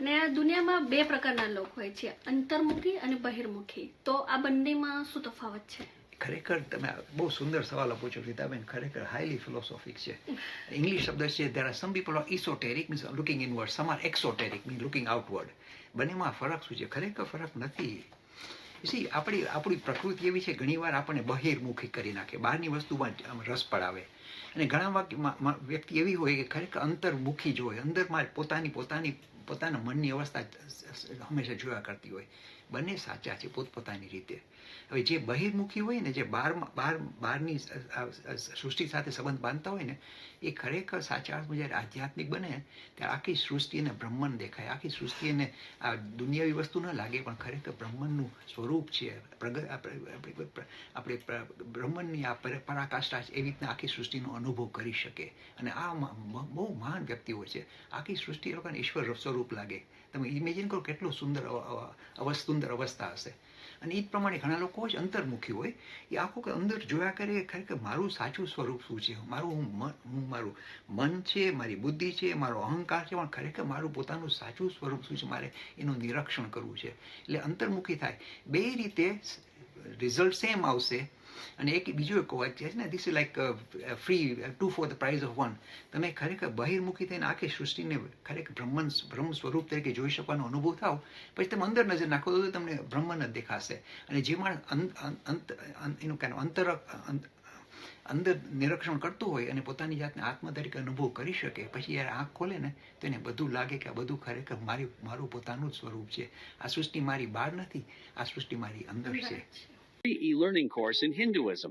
ને આ દુનિયામાં બે પ્રકારના લોકો હોય છે, અંતર્મુખી અને બહિર્મુખી. તો આ બંનેમાં શું તફાવત છે? ખરેખર તમે બહુ સુંદર સવાલ પૂછો રીતાબેન. ખરેખર હાઈલી ફિલોસોફિક છે. ઇંગ્લિશ શબ્દ છે there are some people are esoteric means looking inward, some are exoteric means looking outward. બંનેમાં ફરક શું છે? ખરેખર ફરક નથી. આપણી પ્રકૃતિ એવી છે ઘણીવાર આપણને બહિર્મુખી કરી નાખે, બહારની વસ્તુમાં રસ પડાવે. અને ઘણા વ્યક્તિ એવી હોય કે ખરેખર અંતર્મુખી જ હોય, અંદરમાં પોતાના મનની અવસ્થા હંમેશા જોયા કરતી હોય. બંને સાચા છે પોતપોતાની રીતે. હવે જે બહિર્મુખી હોય ને, જે બહારની સૃષ્ટિ સાથે સંબંધ બાંધતા હોય ને, એ ખરેખર સાચા અર્થમાં જ્યારે આધ્યાત્મિક બને ત્યારે આખી સૃષ્ટિ એને બ્રહ્માંડ દેખાય. આખી સૃષ્ટિ એને આ દુનિયાવી વસ્તુ ન લાગે, પણ ખરેખર બ્રહ્માંડનું સ્વરૂપ છે. આપણે બ્રહ્માંડની આ પરાકાષ્ઠા છે, એવી રીતના આખી સૃષ્ટિનો અનુભવ કરી શકે. અને આ બહુ મહાન વ્યક્તિઓ છે. આખી સૃષ્ટિ એ લોકોને ઈશ્વર સ્વરૂપ લાગે. તમે ઇમેજિન કરો કેટલું સુંદર અવસ્થા હશે. અને એ જ પ્રમાણે ઘણા લોકો જ અંતર્મુખી હોય, એ આખું અંદર જોયા કરે ખરેખર મારું સાચું સ્વરૂપ શું છે, મારું મન છે, મારી બુદ્ધિ છે, મારો અહંકાર છે, પણ ખરેખર મારું પોતાનું સાચું સ્વરૂપ શું છે, મારે એનું નિરીક્ષણ કરવું છે. એટલે અંતર્મુખી થાય. બે રીતે રિઝલ્ટ સેમ આવશે. અને એક બીજું એક વાત છે ને, this is like free 2 for the price of 1. તમે ખરેખર બહિર્મુખી થઈને આખી સૃષ્ટિને ખરેખર બ્રહ્મ સ્વરૂપ તરીકે જોઈ શકવાનો અનુભવ થાવ, પછી તમે અંદર નજર નાખો તો તમને બ્રહ્માંડ જ દેખાશે. અને જે માણસ અંદર નિરીક્ષણ કરતું હોય અને પોતાની જાતને આત્મા તરીકે અનુભવ કરી શકે, પછી યાર આંખ ખોલે ને તો એને બધું લાગે કે આ બધું ખરેખર મારું પોતાનું જ સ્વરૂપ છે. આ સૃષ્ટિ મારી બહાર નથી, આ સૃષ્ટિ મારી અંદર છે. E-learning course in Hinduism.